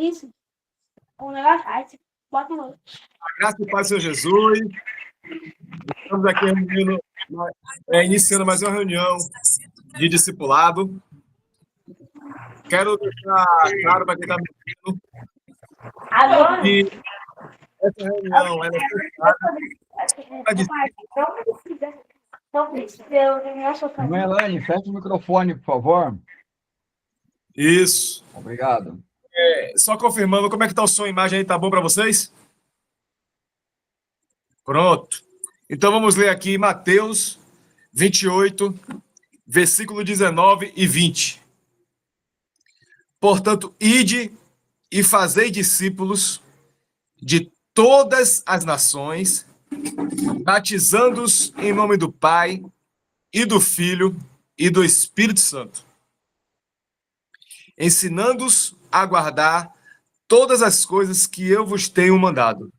disso? O negócio faz. Bota no. A graça e paz do Senhor Jesus. Estamos aqui iniciando mais uma reunião de discipulado. Quero deixar claro para quem está me ouvindo Agora. que essa reunião é necessária para Não precisa. Melanie, fecha o microfone, por favor. Isso. Obrigado. Só confirmando, como é que está o som e imagem aí? Tá bom para vocês? Pronto. Então vamos ler aqui Mateus 28, versículo 19 e 20. Portanto, ide e fazei discípulos de todas as nações, batizando-os em nome do Pai e do Filho e do Espírito Santo, ensinando-os a guardar todas as coisas que eu vos tenho mandado.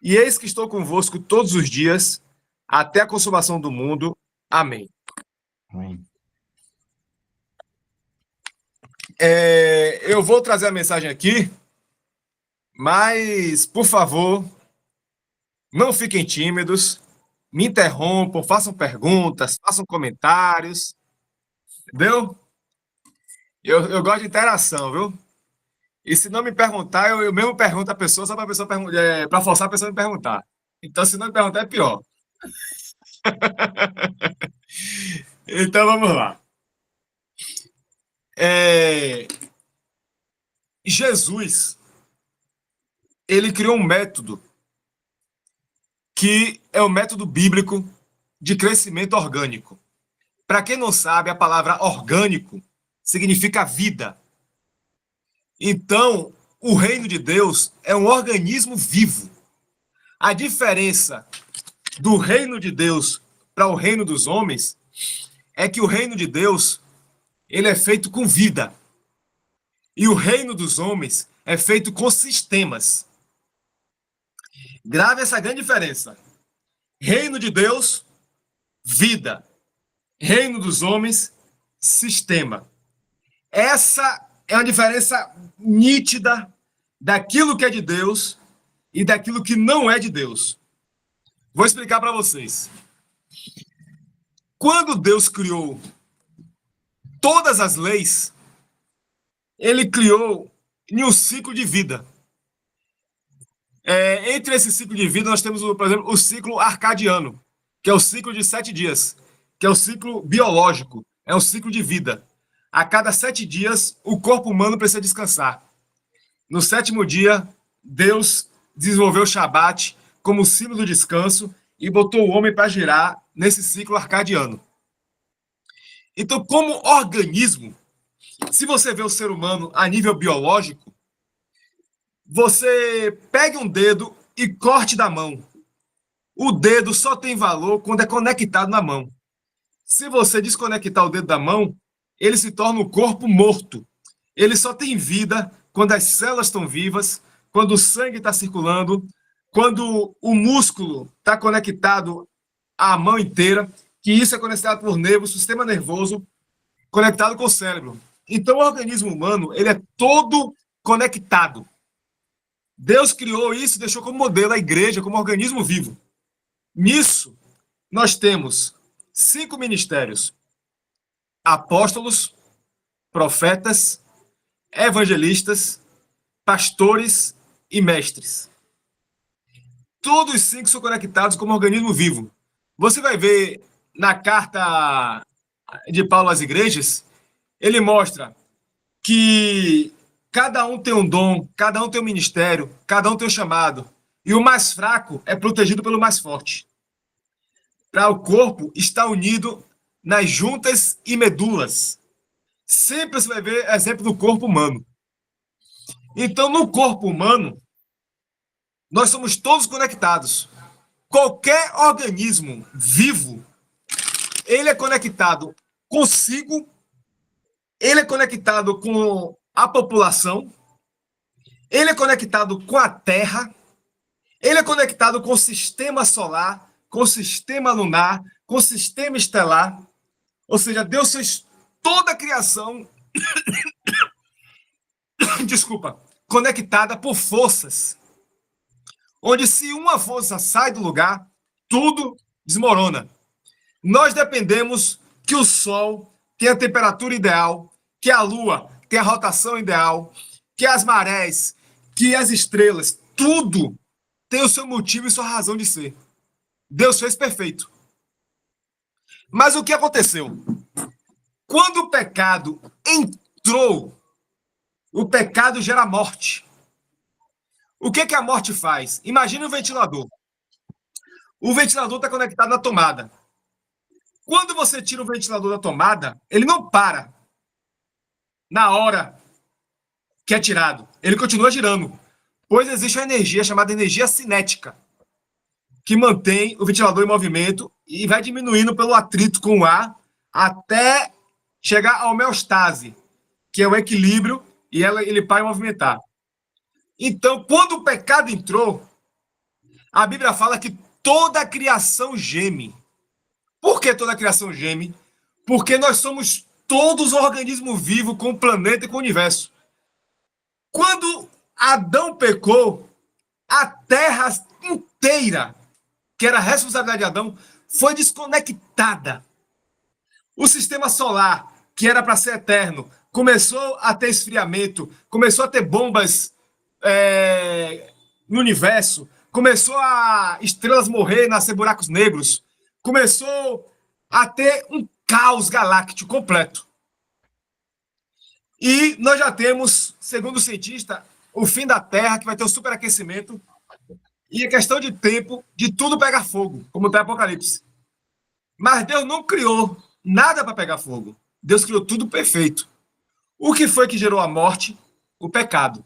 E eis que estou convosco todos os dias, até a consumação do mundo. Amém. Amém. Eu vou trazer a mensagem aqui, mas, por favor, não fiquem tímidos, me interrompam, façam perguntas, façam comentários, entendeu? Eu gosto de interação, viu? E se não me perguntar, eu mesmo pergunto a pessoa, só para forçar a pessoa a me perguntar. Então, se não me perguntar, é pior. Então, vamos lá. Jesus, ele criou um método que é o método bíblico de crescimento orgânico. Para quem não sabe, a palavra orgânico significa vida. Então, o reino de Deus é um organismo vivo. A diferença do reino de Deus para o reino dos homens é que o reino de Deus, ele é feito com vida. E o reino dos homens é feito com sistemas. Grave essa grande diferença. Reino de Deus, vida. Reino dos homens, sistema. Essa é uma diferença nítida daquilo que é de Deus e daquilo que não é de Deus. Vou explicar para vocês. Quando Deus criou todas as leis, ele criou em um ciclo de vida. Entre esse ciclo de vida, nós temos, por exemplo, o ciclo arcadiano, que é o ciclo de 7 dias, que é o ciclo biológico, é um ciclo de vida. A cada 7 dias, o corpo humano precisa descansar. No 7º dia, Deus desenvolveu o Shabat como símbolo do descanso e botou o homem para girar nesse ciclo arcadiano. Então, como organismo, se você vê o ser humano a nível biológico, você pega um dedo e corte da mão. O dedo só tem valor quando é conectado na mão. Se você desconectar o dedo da mão, ele se torna um corpo morto. Ele só tem vida quando as células estão vivas, quando o sangue está circulando, quando o músculo está conectado à mão inteira, que isso é conectado por nervos, sistema nervoso, conectado com o cérebro. Então, o organismo humano, ele é todo conectado. Deus criou isso e deixou como modelo a igreja, como organismo vivo. Nisso, nós temos 5 ministérios: apóstolos, profetas, evangelistas, pastores e mestres. Todos os 5 são conectados como organismo vivo. Você vai ver na carta de Paulo às igrejas, ele mostra que cada um tem um dom, cada um tem um ministério, cada um tem um chamado. E o mais fraco é protegido pelo mais forte. Para o corpo estar unido nas juntas e medulas. Sempre você vai ver exemplo do corpo humano. Então, no corpo humano, nós somos todos conectados. Qualquer organismo vivo, ele é conectado consigo, ele é conectado com a população, ele é conectado com a Terra, ele é conectado com o sistema solar, com o sistema lunar, com o sistema estelar. Ou seja, Deus fez toda a criação desculpa, conectada por forças, onde se uma força sai do lugar, tudo desmorona. Nós dependemos que o Sol tenha a temperatura ideal, que a Lua tenha a rotação ideal, que as marés, que as estrelas, tudo tem o seu motivo e sua razão de ser. Deus fez perfeito. Mas o que aconteceu? Quando o pecado entrou, o pecado gera morte. O que a morte faz? Imagine um ventilador. O ventilador está conectado na tomada. Quando você tira o ventilador da tomada, ele não para na hora que é tirado. Ele continua girando, pois existe uma energia chamada energia cinética, que mantém o ventilador em movimento e vai diminuindo pelo atrito com o ar até chegar à homeostase, que é o equilíbrio, e ele para de movimentar. Então, quando o pecado entrou, a Bíblia fala que toda a criação geme. Por que toda a criação geme? Porque nós somos todos organismos vivos com o planeta e com o universo. Quando Adão pecou, a terra inteira, que era a responsabilidade de Adão, foi desconectada. O sistema solar, que era para ser eterno, começou a ter esfriamento, começou a ter bombas no universo, começou a estrelas morrer, nascer buracos negros, começou a ter um caos galáctico completo. E nós já temos, segundo o cientista, o fim da Terra, que vai ter um superaquecimento, e é questão de tempo de tudo pegar fogo, como está o Apocalipse. Mas Deus não criou nada para pegar fogo. Deus criou tudo perfeito. O que foi que gerou a morte? O pecado.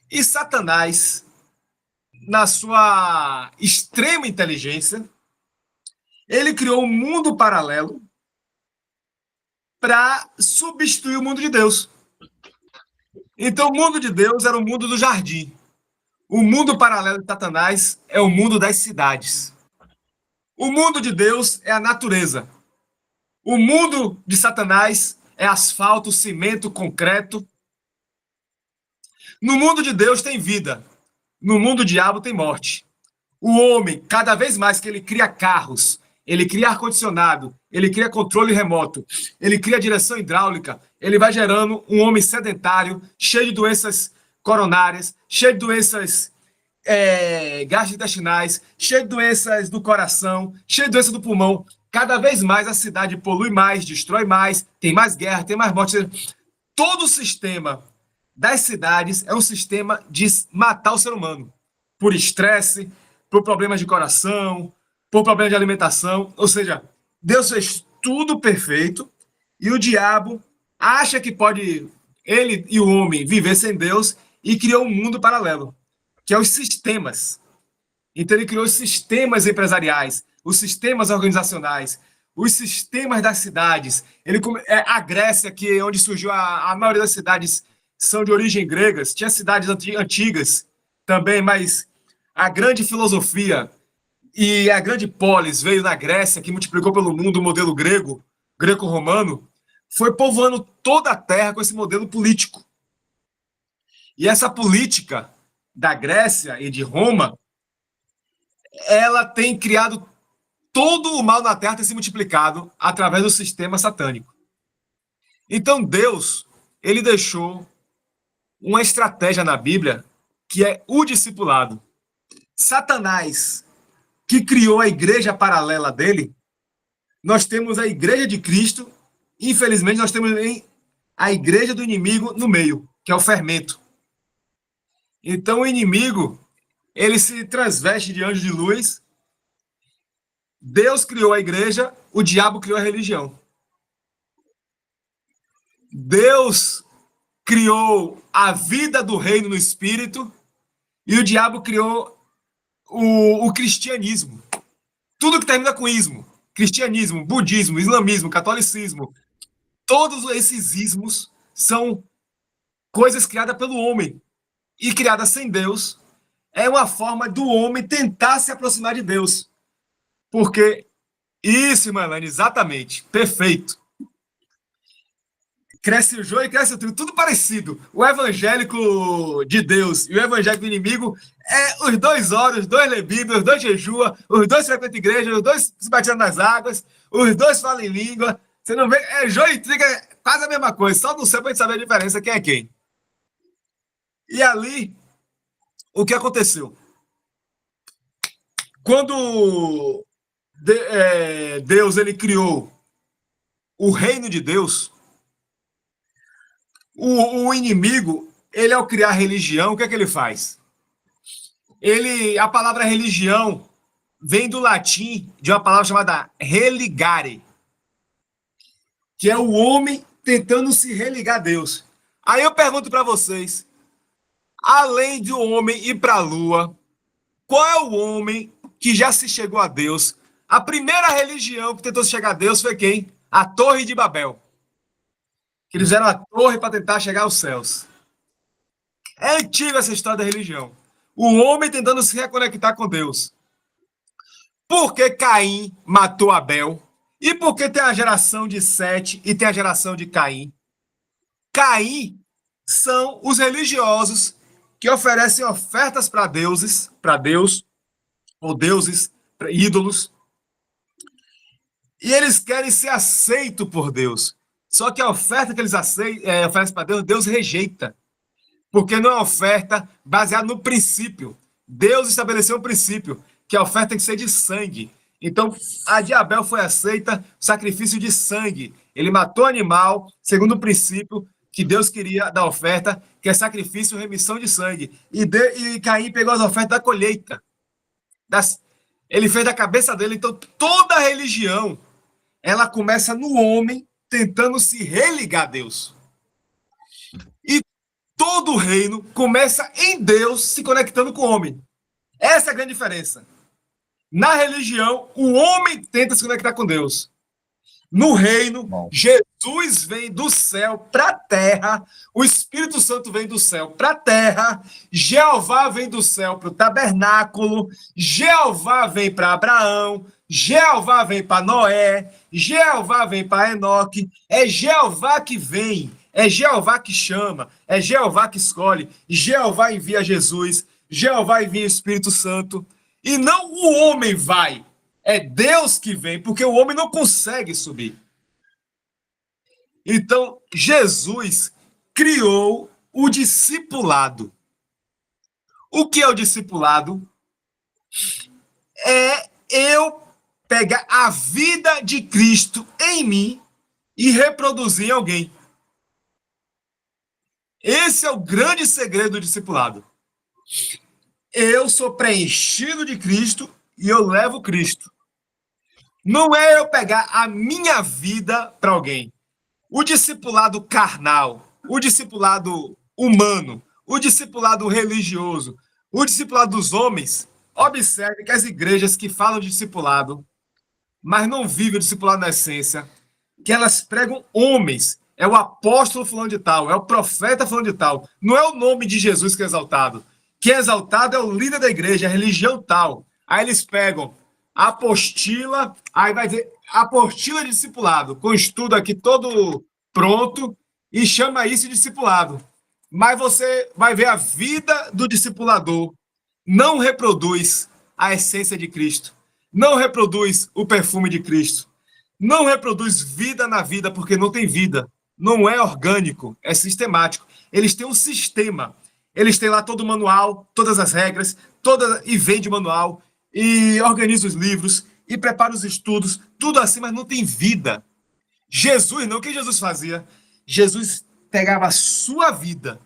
E Satanás, na sua extrema inteligência, ele criou um mundo paralelo para substituir o mundo de Deus. Então, o mundo de Deus era o mundo do jardim. O mundo paralelo de Satanás é o mundo das cidades. O mundo de Deus é a natureza. O mundo de Satanás é asfalto, cimento, concreto. No mundo de Deus tem vida. No mundo do diabo tem morte. O homem, cada vez mais que ele cria carros, ele cria ar-condicionado, ele cria controle remoto, ele cria direção hidráulica, ele vai gerando um homem sedentário, cheio de doenças coronárias, cheio de doenças gastrointestinais, cheio de doenças do coração, cheio de doenças do pulmão. Cada vez mais a cidade polui mais, destrói mais, tem mais guerra, tem mais morte. Todo o sistema das cidades é um sistema de matar o ser humano. Por estresse, por problemas de coração, por problemas de alimentação. Ou seja, Deus fez tudo perfeito e o diabo acha que pode, ele e o homem, viver sem Deus e criou um mundo paralelo, que é os sistemas. Então ele criou os sistemas empresariais, os sistemas organizacionais, os sistemas das cidades. A Grécia, que é onde surgiu a maioria das cidades, são de origem gregas. Tinha cidades antigas também, mas a grande filosofia e a grande polis veio na Grécia, que multiplicou pelo mundo o modelo greco-romano, foi povoando toda a terra com esse modelo político. E essa política da Grécia e de Roma, ela tem criado todo o mal na terra, tem se multiplicado através do sistema satânico. Então Deus, ele deixou uma estratégia na Bíblia que é o discipulado. Satanás, que criou a igreja paralela dele, nós temos a igreja de Cristo, infelizmente nós temos a igreja do inimigo no meio, que é o fermento. Então o inimigo, ele se transveste de anjo de luz. Deus criou a igreja, o diabo criou a religião. Deus criou a vida do reino no espírito e o diabo criou o cristianismo. Tudo que termina com ismo. Cristianismo, budismo, islamismo, catolicismo. Todos esses ismos são coisas criadas pelo homem. E criadas sem Deus é uma forma do homem tentar se aproximar de Deus. Porque isso, irmã Elaine, exatamente, perfeito. Cresce o joio e cresce o trigo, tudo parecido. O evangélico de Deus e o evangélico do inimigo os dois oram, os dois lê Bíblia, os dois jejuam, os dois frequentam igreja, os dois se batizam nas águas, os dois falam em língua. Você não vê? Joio e trigo é quase a mesma coisa, só no céu pra gente saber a diferença quem é quem. E ali, o que aconteceu? Quando Deus ele criou o reino de Deus, o inimigo, ele ao criar religião, o que é que ele faz? A palavra religião vem do latim de uma palavra chamada religare, que é o homem tentando se religar a Deus. Aí eu pergunto para vocês, além de um homem ir para a lua, qual é o homem que já se chegou a Deus? A primeira religião que tentou se chegar a Deus foi quem? A Torre de Babel. Que eles fizeram a torre para tentar chegar aos céus. É antiga essa história da religião. O homem tentando se reconectar com Deus. Por que Caim matou Abel? E por que tem a geração de Sete e tem a geração de Caim? Caim são os religiosos que oferecem ofertas para Deus, ou deuses, ídolos, e eles querem ser aceitos por Deus. Só que a oferta que eles oferecem para Deus, Deus rejeita. Porque não é oferta baseada no princípio. Deus estabeleceu um princípio, que a oferta tem que ser de sangue. Então, a de Abel foi aceita, sacrifício de sangue. Ele matou o animal, segundo o princípio que Deus queria da oferta, que é sacrifício, remissão de sangue. E Caim pegou as ofertas da colheita. Ele fez da cabeça dele. Então, toda a religião, ela começa no homem tentando se religar a Deus. E todo o reino começa em Deus se conectando com o homem. Essa é a grande diferença. Na religião, o homem tenta se conectar com Deus. No reino, Jesus vem do céu para a terra, o Espírito Santo vem do céu para a terra, Jeová vem do céu para o tabernáculo, Jeová vem para Abraão, Jeová vem para Noé, Jeová vem para Enoque, é Jeová que vem, é Jeová que chama, é Jeová que escolhe, Jeová envia Jesus, Jeová envia o Espírito Santo, e não o homem vai. É Deus que vem, porque o homem não consegue subir. Então, Jesus criou o discipulado. O que é o discipulado? É eu pegar a vida de Cristo em mim e reproduzir em alguém. Esse é o grande segredo do discipulado. Eu sou preenchido de Cristo e eu levo Cristo. Não é eu pegar a minha vida para alguém. O discipulado carnal, o discipulado humano, o discipulado religioso, o discipulado dos homens. Observe que as igrejas que falam de discipulado, mas não vivem o discipulado na essência, que elas pregam homens. É o apóstolo fulano de tal, é o profeta fulano de tal. Não é o nome de Jesus que é exaltado. Quem é exaltado é o líder da igreja, a religião tal. Aí eles pegam a apostila, aí vai dizer apostila de discipulado, com estudo aqui todo pronto, e chama isso de discipulado. Mas você vai ver a vida do discipulador não reproduz a essência de Cristo, não reproduz o perfume de Cristo, não reproduz vida na vida, porque não tem vida, não é orgânico, é sistemático. Eles têm um sistema. Eles têm lá todo o manual, todas as regras, e vende o manual, e organiza os livros, e prepara os estudos, tudo assim, mas não tem vida. Jesus não, o que Jesus fazia? Jesus pegava a sua vida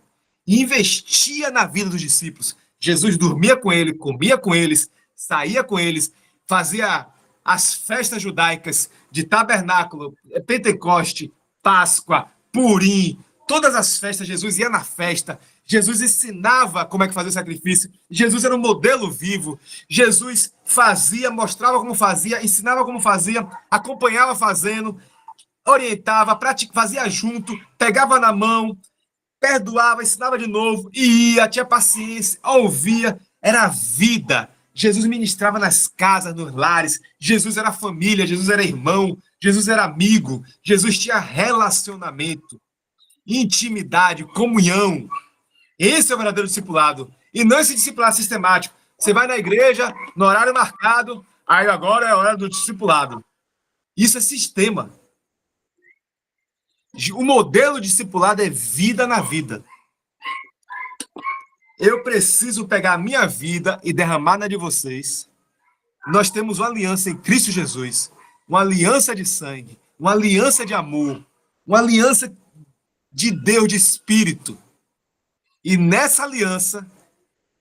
e investia na vida dos discípulos. Jesus dormia com ele, comia com eles, saía com eles, fazia as festas judaicas de tabernáculo, Pentecoste, Páscoa, Purim, todas as festas, Jesus ia na festa, Jesus ensinava como é que fazia o sacrifício, Jesus era um modelo vivo, Jesus fazia, mostrava como fazia, ensinava como fazia, acompanhava fazendo, orientava, fazia junto, pegava na mão, perdoava, ensinava de novo, e ia, tinha paciência, ouvia, era vida. Jesus ministrava nas casas, nos lares, Jesus era família, Jesus era irmão, Jesus era amigo, Jesus tinha relacionamento. intimidade, comunhão. Esse é o verdadeiro discipulado. E não esse discipulado sistemático. Você vai na igreja, no horário marcado, aí agora é a hora do discipulado. Isso é sistema. O modelo discipulado é vida na vida. Eu preciso pegar a minha vida e derramar na de vocês. Nós temos uma aliança em Cristo Jesus, uma aliança de sangue, uma aliança de amor, uma aliança de Deus, de Espírito. E nessa aliança,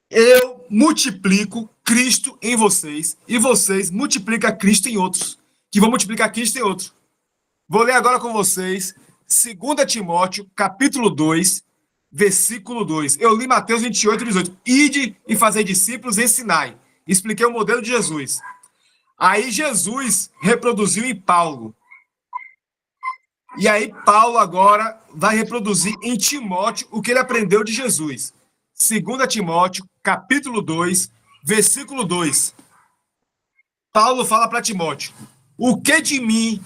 eu multiplico Cristo em vocês e vocês multiplicam Cristo em outros, que vão multiplicar Cristo em outros. Vou ler agora com vocês 2 Timóteo, capítulo 2, versículo 2. Eu li Mateus 28, 18. Ide e fazei discípulos e ensinai. Expliquei o modelo de Jesus. Aí Jesus reproduziu em Paulo. E aí Paulo agora vai reproduzir em Timóteo o que ele aprendeu de Jesus. 2 Timóteo, capítulo 2, versículo 2. Paulo fala para Timóteo: o que de mim,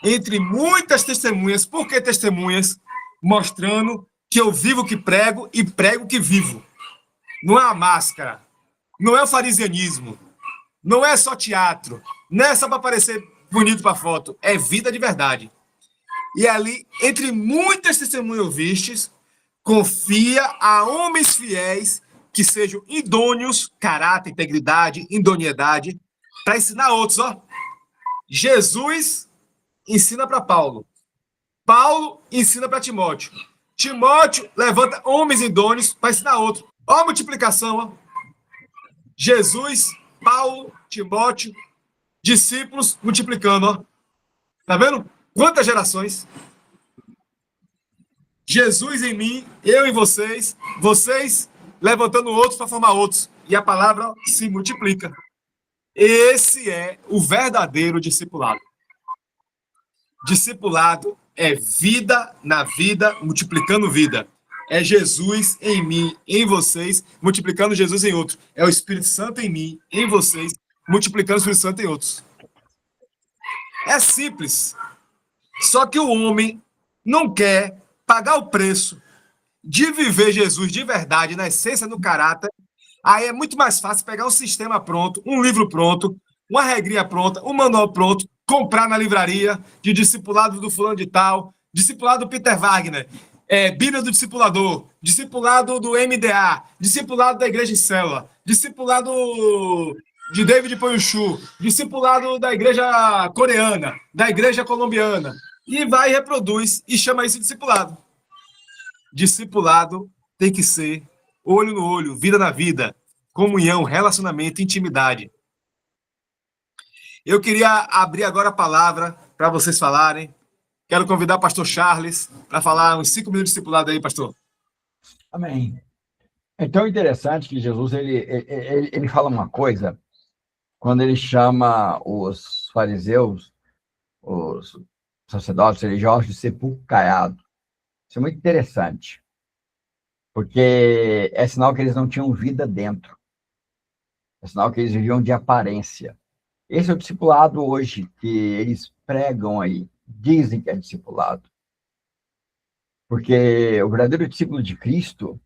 entre muitas testemunhas, por que testemunhas? Mostrando que eu vivo o que prego e prego o que vivo. Não é a máscara, não é o farisianismo, não é só teatro, não é só para parecer bonito para foto, é vida de verdade. E ali, entre muitas testemunhas ouvistes, confia a homens fiéis que sejam idôneos, caráter, integridade, idoneidade, para ensinar outros. Ó. Jesus ensina para Paulo. Paulo ensina para Timóteo. Timóteo levanta homens idôneos para ensinar outro. Ó a multiplicação. Ó. Jesus, Paulo, Timóteo, discípulos multiplicando. Ó. Tá vendo? Quantas gerações? Jesus em mim, eu em vocês, vocês levantando outros para formar outros. E a palavra se multiplica. Esse é o verdadeiro discipulado. Discipulado é vida na vida, multiplicando vida. É Jesus em mim, em vocês, multiplicando Jesus em outros. É o Espírito Santo em mim, em vocês, multiplicando o Espírito Santo em outros. É simples. Só que o homem não quer pagar o preço de viver Jesus de verdade, na essência, no caráter. Aí é muito mais fácil pegar um sistema pronto, um livro pronto, uma regrinha pronta, um manual pronto, comprar na livraria de discipulado do fulano de tal, discipulado do Peter Wagner, Bíblia do Discipulador, discipulado do MDA, discipulado da Igreja em Célula, discipulado de David Ponchu, discipulado da Igreja Coreana, da Igreja Colombiana, e vai e reproduz e chama isso de discipulado. Discipulado tem que ser olho no olho, vida na vida, comunhão, relacionamento, intimidade. Eu queria abrir agora a palavra para vocês falarem. Quero convidar o pastor Charles para falar uns 5 minutos de discipulado aí, pastor. Amém. É tão interessante que Jesus ele fala uma coisa quando ele chama os fariseus, os sacerdotes religiosos, de sepulcro caiado. Isso é muito interessante, porque é sinal que eles não tinham vida dentro. É sinal que eles viviam de aparência. Esse é o discipulado hoje que eles pregam aí, dizem que é discipulado. Porque o verdadeiro discípulo de Cristo,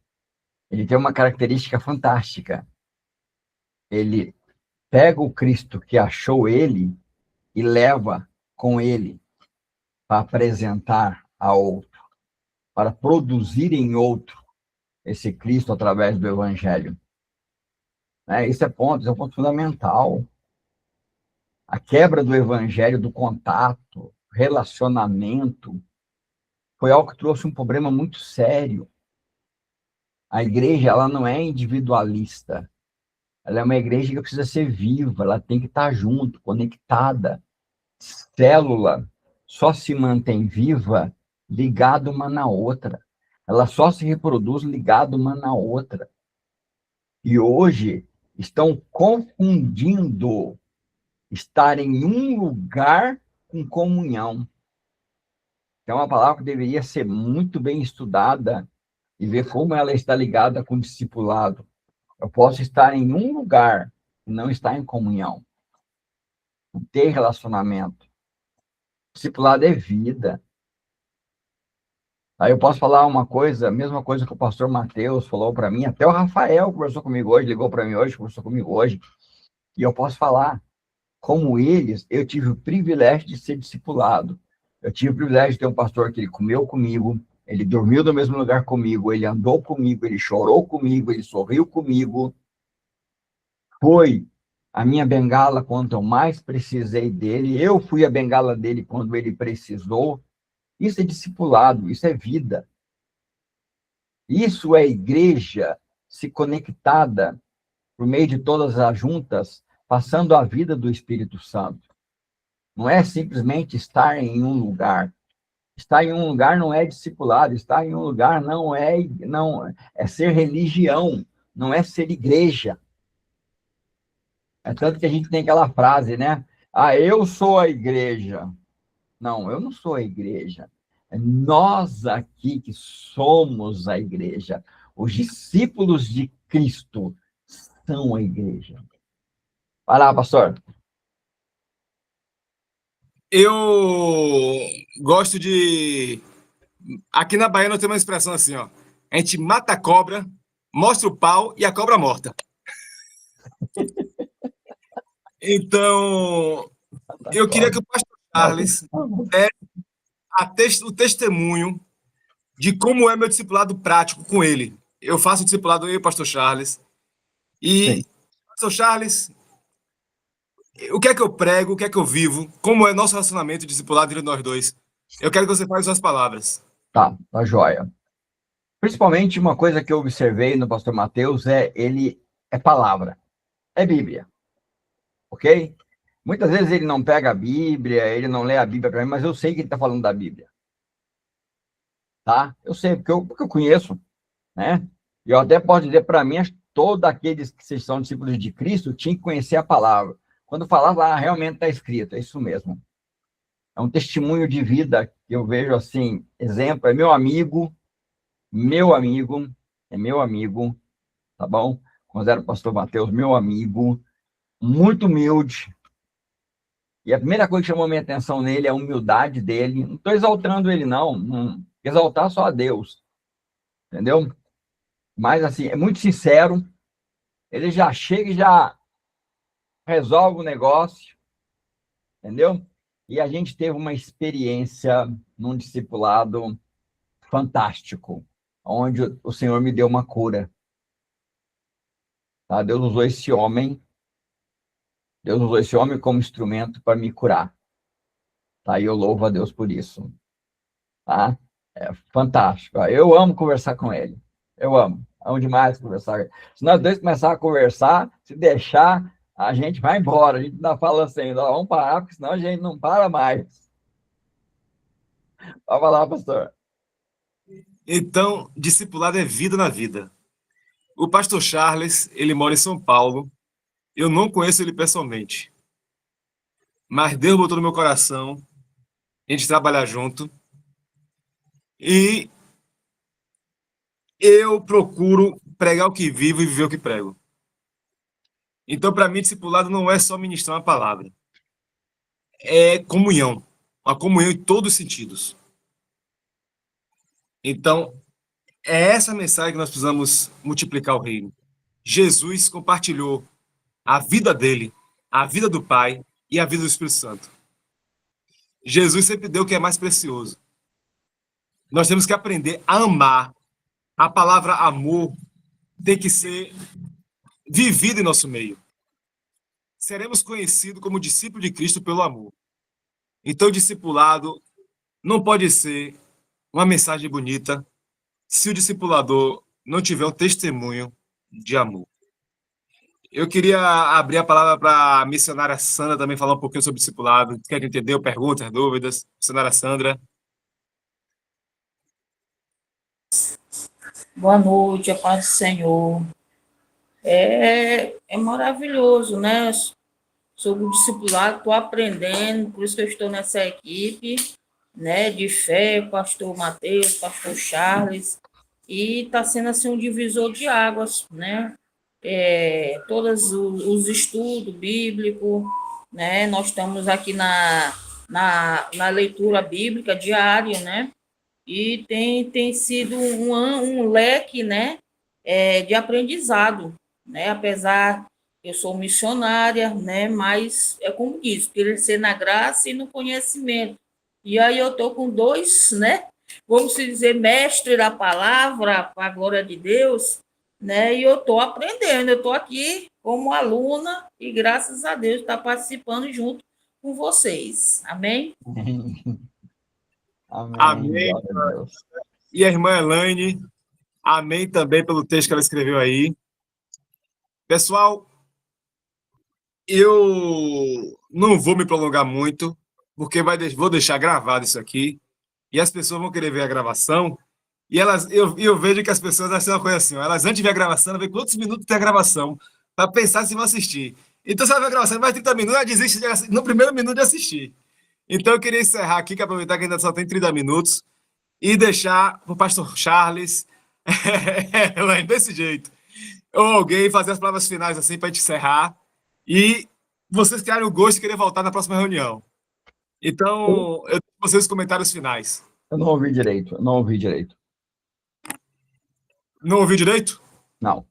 ele tem uma característica fantástica. Ele pega o Cristo que achou ele e leva com ele para apresentar a outro, para produzir em outro esse Cristo através do Evangelho. Isso é um ponto fundamental. A quebra do Evangelho, do contato, relacionamento, foi algo que trouxe um problema muito sério. A igreja, ela não é individualista. Ela é uma igreja que precisa ser viva, ela tem que estar junto, conectada. Célula só se mantém viva ligada uma na outra. Ela só se reproduz ligada uma na outra. E hoje estão confundindo estar em um lugar com comunhão. É uma palavra que deveria ser muito bem estudada e ver como ela está ligada com o discipulado. Eu posso estar em um lugar e não estar em comunhão, não ter relacionamento. O discipulado é vida. Aí eu posso falar uma coisa, a mesma coisa que o pastor Mateus falou para mim, até o Rafael conversou comigo hoje, ligou para mim hoje, conversou comigo hoje, e eu posso falar, como eles, eu tive o privilégio de ser discipulado. Eu tive o privilégio de ter um pastor que ele comeu comigo, ele dormiu no mesmo lugar comigo, ele andou comigo, ele chorou comigo, ele sorriu comigo. Foi a minha bengala quando eu mais precisei dele, eu fui a bengala dele quando ele precisou. Isso é discipulado, isso é vida. Isso é igreja se conectada por meio de todas as juntas, passando a vida do Espírito Santo. Não é simplesmente estar em um lugar. Estar em um lugar não é discipulado, estar em um lugar não é ser religião, não é ser igreja. É tanto que a gente tem aquela frase, né? Ah, eu sou a igreja. Não, eu não sou a igreja. É nós aqui que somos a igreja. Os discípulos de Cristo são a igreja. Vai lá, pastor. Eu gosto de. Aqui na Bahia nós temos uma expressão assim, ó. A gente mata a cobra, mostra o pau e a cobra morta. Então, eu queria que o pastor Charles desse o testemunho de como é meu discipulado prático com ele. Eu faço o discipulado eu e o pastor Charles. E, Sim, pastor Charles, o que é que eu prego, o que é que eu vivo, como é nosso relacionamento discipulado entre nós dois. Eu quero que você fale suas palavras. tá joia. Principalmente uma coisa que eu observei no pastor Mateus ele é palavra, é Bíblia, ok? Muitas vezes ele não pega a Bíblia, ele não lê a Bíblia para mim, mas eu sei que ele está falando da Bíblia, tá? Eu sei, porque eu conheço, né? E eu até posso dizer para mim, todos aqueles que são discípulos de Cristo tinham que conhecer a palavra. Quando falava, realmente está escrito, é isso mesmo. É um testemunho de vida que eu vejo assim, exemplo, é meu amigo, é meu amigo, tá bom? Quando era o pastor Mateus, meu amigo, muito humilde. E a primeira coisa que chamou minha atenção nele é a humildade dele. Não estou exaltando ele, não. Exaltar só a Deus, entendeu? Mas, assim, é muito sincero. Ele já chega e já resolve o negócio, entendeu? E a gente teve uma experiência num discipulado fantástico, onde o Senhor me deu uma cura. Tá? Deus usou esse homem como instrumento para me curar. Tá? E eu louvo a Deus por isso. Tá? É fantástico. Eu amo conversar com ele. Eu amo demais conversar. Se nós dois começarmos a conversar, se deixar, a gente vai embora. A gente ainda fala assim, vamos parar, porque senão a gente não para mais. Vai lá, pastor. Então, discipulado é vida na vida. O pastor Charles, ele mora em São Paulo. Eu não conheço ele pessoalmente, mas Deus botou no meu coração a gente trabalhar junto. E eu procuro pregar o que vivo e viver o que prego. Então, para mim, discipulado não é só ministrar uma palavra. É comunhão. Uma comunhão em todos os sentidos. Então, é essa mensagem que nós precisamos multiplicar o reino. Jesus compartilhou a vida dele, a vida do Pai e a vida do Espírito Santo. Jesus sempre deu o que é mais precioso. Nós temos que aprender a amar. A palavra amor tem que ser vivida em nosso meio. Seremos conhecidos como discípulos de Cristo pelo amor. Então, o discipulado não pode ser uma mensagem bonita se o discipulador não tiver um testemunho de amor. Eu queria abrir a palavra para a missionária Sandra também falar um pouquinho sobre discipulado. Quer entender? Perguntas, dúvidas? Missionária Sandra. Boa noite, a paz do Senhor. É maravilhoso, né? Sobre o discipulado, estou aprendendo, por isso que eu estou nessa equipe, né? De fé, pastor Mateus, pastor Charles, e está sendo assim um divisor de águas, né? Todos os estudos bíblicos, né? Nós estamos aqui na leitura bíblica diária, né? e tem sido um leque, né, de aprendizado, né, apesar eu sou missionária, né, mas é como diz, crescer na graça e no conhecimento. E aí eu estou com dois, né, vamos dizer, mestre da palavra, para a glória de Deus, né, e eu estou aprendendo, eu estou aqui como aluna e graças a Deus está participando junto com vocês. Amém? Amém. Amém. Glória a Deus. E a irmã Elaine, amém também pelo texto que ela escreveu aí. Pessoal, eu não vou me prolongar muito, porque vou deixar gravado isso aqui, e as pessoas vão querer ver a gravação, e eu vejo que as pessoas acham uma coisa assim, ó, elas antes de ver a gravação, elas veem quantos minutos tem a gravação, para pensar se vão assistir. Então, se ela ver a gravação, mais 30 minutos, ela desiste no primeiro minuto de assistir. Então, eu queria encerrar aqui, que aproveitar que ainda só tem 30 minutos, e deixar para o pastor Charles, desse jeito, ou alguém fazer as palavras finais assim para a gente encerrar, e vocês criarem o gosto de querer voltar na próxima reunião. Então, eu tenho vocês os comentários finais. Eu não ouvi direito, eu não ouvi direito. Não ouviu direito? Não.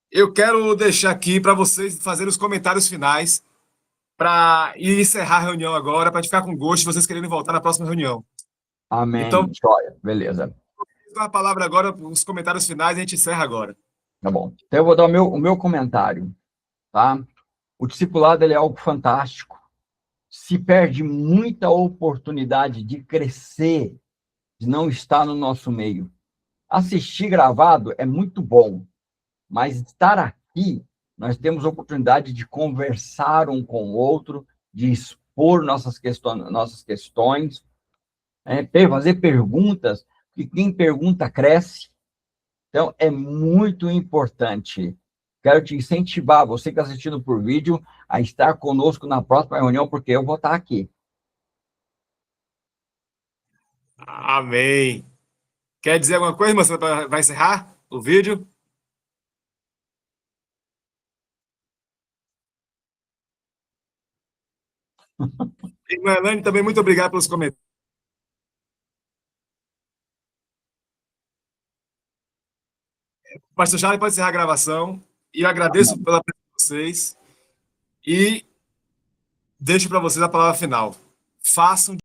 Eu quero deixar aqui para vocês fazerem os comentários finais para encerrar a reunião agora, para a gente ficar com gosto de vocês quererem voltar na próxima reunião. Amém. Então, Joia. Beleza. a palavra agora, os comentários finais, a gente encerra agora. Tá bom. Então, eu vou dar o meu comentário, tá? O discipulado, ele é algo fantástico. Se perde muita oportunidade de crescer, de não estar no nosso meio. Assistir gravado é muito bom, mas estar aqui, nós temos a oportunidade de conversar um com o outro, de expor nossas questões, fazer perguntas, e quem pergunta cresce. Então, é muito importante. Quero te incentivar, você que está assistindo por vídeo, a estar conosco na próxima reunião, porque eu vou estar aqui. Amém. Quer dizer alguma coisa, irmã? Você vai encerrar o vídeo? Irmã Elaine, também muito obrigado pelos comentários. Pastor Charles pode encerrar a gravação. E eu agradeço pela presença de vocês. E deixo para vocês a palavra final. Façam